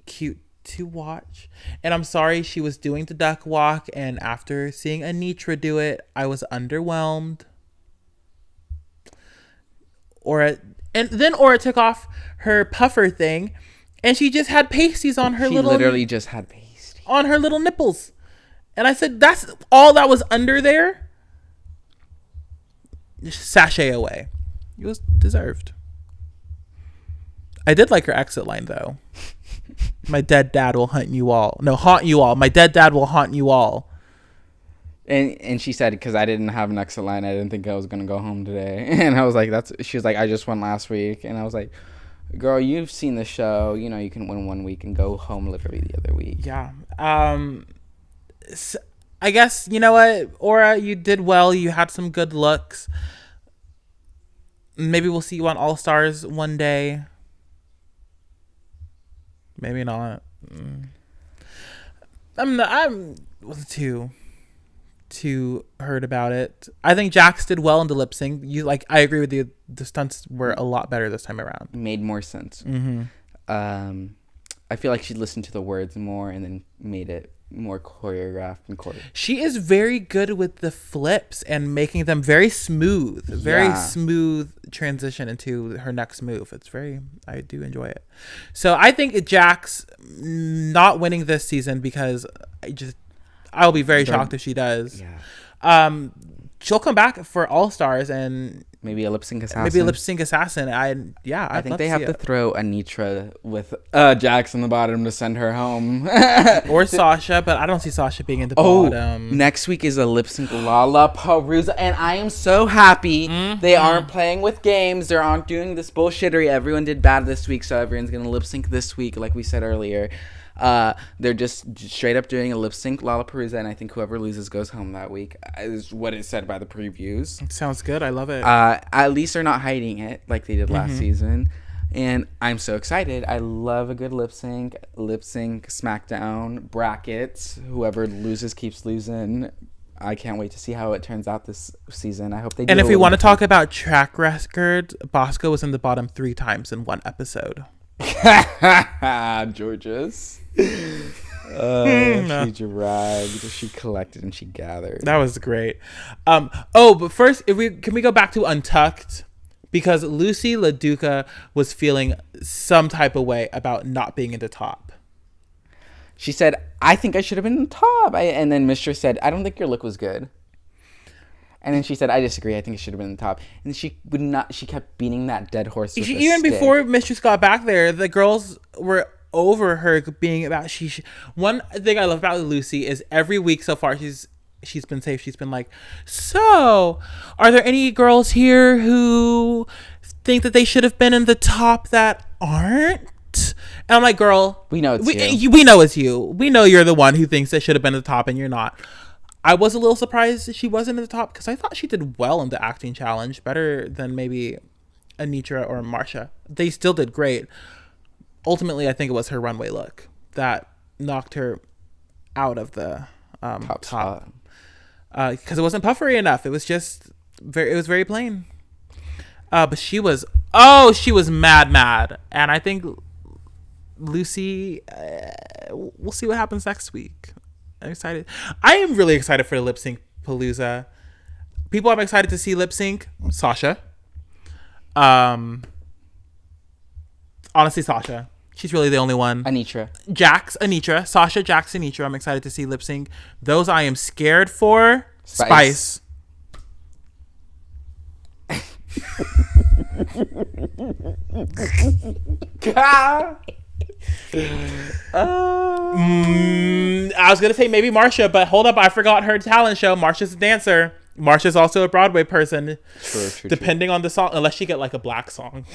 cute to watch, and I'm sorry she was doing the duck walk, and after seeing Anitra do it, I was underwhelmed. Then Aura took off her puffer thing, and she just had pasties on her little. She literally just had pasty on her little nipples, and I said, "That's all that was under there." Just sashay away. It was deserved. I did like her exit line though. My dead dad will haunt you all. No, haunt you all. My dead dad will haunt you all. And she said, because I didn't have an exit line, I didn't think I was going to go home today. And I was like, she was like, I just won last week. And I was like, girl, you've seen the show. You know, you can win one week and go home literally the other week. Yeah. So I guess, you know what, Aura, you did well. You had some good looks. Maybe we'll see you on All Stars one day. Maybe not. I wasn't too hurt about it. I think Jax did well in the lip sync. I agree with you. The stunts were a lot better this time around. Made more sense. I feel like she listened to the words more and then made it more choreographed and She is very good with the flips and making them very smooth. Very smooth transition into her next move. I do enjoy it. So I think Jax not winning this season because I'll be very shocked if she does. Yeah. She'll come back for All Stars and maybe a lip sync assassin. I think they have to throw Anitra with Jax on the bottom to send her home. Or Sasha, but I don't see Sasha being in the bottom. Next week is a lip sync Lollapalooza, and I am so happy they aren't playing with games. They aren't doing this bullshittery. Everyone did bad this week, so everyone's gonna lip sync this week, like we said earlier. They're just straight up doing a lip sync Lollapalooza, and I think whoever loses goes home that week is what it said by the previews. It sounds good. I love it. At least they're not hiding it like they did last season, and I'm so excited. I love a good lip sync SmackDown brackets. Whoever loses keeps losing. I can't wait to see how it turns out this season. I hope they do. And if we want to talk about track record, Bosco was in the bottom 3 times in one episode. Georges. She dragged, she collected, and she gathered. That was great. But first, can we go back to Untucked? Because Lucy LaDuca was feeling some type of way about not being in the top. She said, I think I should have been in the top. And then Mistress said, I don't think your look was good. And then she said, I disagree. I think it should have been in the top. And she kept beating that dead horse with a even stick. Before Mistress got back there, the girls were over her being about one thing I love about Lucy is every week so far she's been safe. She's been like, so are there any girls here who think that they should have been in the top that aren't? And I'm like, girl, we know it's you. We know it's you. We know you're the one who thinks they should have been at the top and you're not. I was a little surprised that she wasn't in the top because I thought she did well in the acting challenge, better than maybe Anitra or Marsha. They still did great. Ultimately, I think it was her runway look that knocked her out of the top. Because it wasn't puffery enough. It was just very plain. But she was Oh, she was mad. And I think Lucy, we'll see what happens next week. I'm excited. I am really excited for the lip sync palooza. People I'm excited to see lip sync: Sasha. Honestly, Sasha. She's really the only one. Anitra. Sasha, Jax, Anitra. I'm excited to see lip sync. Those I am scared for. Spice. I was gonna say maybe Marsha, but hold up, I forgot her talent show. Marsha's a dancer. Marsha's also a Broadway person. True, depending on the song, unless she get like a black song.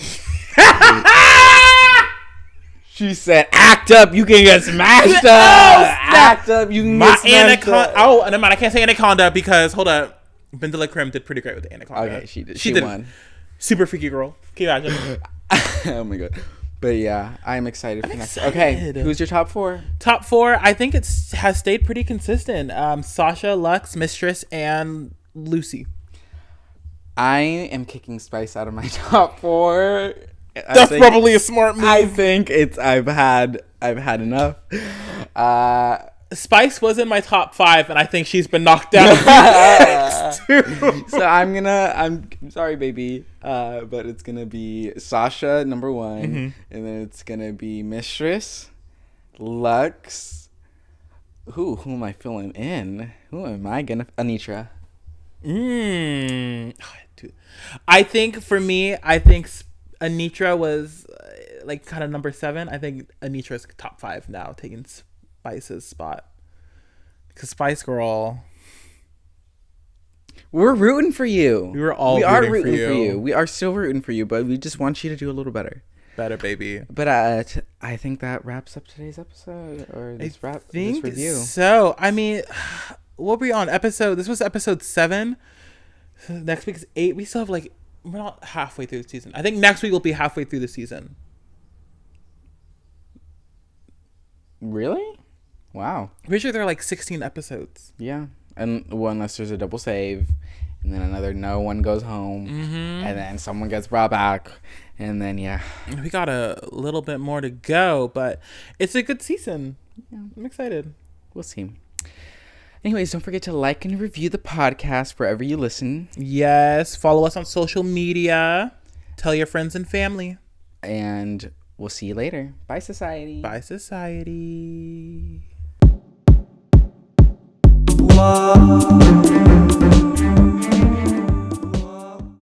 She said, "Act up, you can get smashed up. Act up, you can get smashed up." Oh, never mind. I can't say Anaconda because hold up, Bindala Krim did pretty great with the Anaconda. Okay, she did. She won. Super freaky girl. Can you imagine? Oh my god. But yeah, I'm excited for next. Okay, who's your top four? Top four, I think has stayed pretty consistent. Sasha, Lux, Mistress, and Lucy. I am kicking Spice out of my top four. That's probably a smart move. I think I've had enough. Spice was in my top 5, and I think she's been knocked down. So I'm sorry, baby, but it's gonna be Sasha number 1, and then it's gonna be Mistress, Lux. Who am I filling in? Who am I gonna? Anitra. I think for me, Anitra was like kind of number 7. I think Anitra's top 5 now, taking Spice's spot. Because Spice Girl, we're rooting for you. We are rooting for you. We are still rooting for you, but we just want you to do a little better. Better, baby. But I think that wraps up today's episode, or this review. So, I mean, what were we on? This was episode 7. Next week is 8. We still have we're not halfway through the season. I think next week will be halfway through the season. Really? Wow. I'm pretty sure there are 16 episodes. Yeah. And unless there's a double save, and then another no one goes home, and then someone gets brought back, and then, yeah. We got a little bit more to go, but it's a good season. Yeah. I'm excited. We'll see. Anyways, don't forget to like and review the podcast wherever you listen. Yes. Follow us on social media. Tell your friends and family. And we'll see you later. Bye, society. Bye, society. Whoa.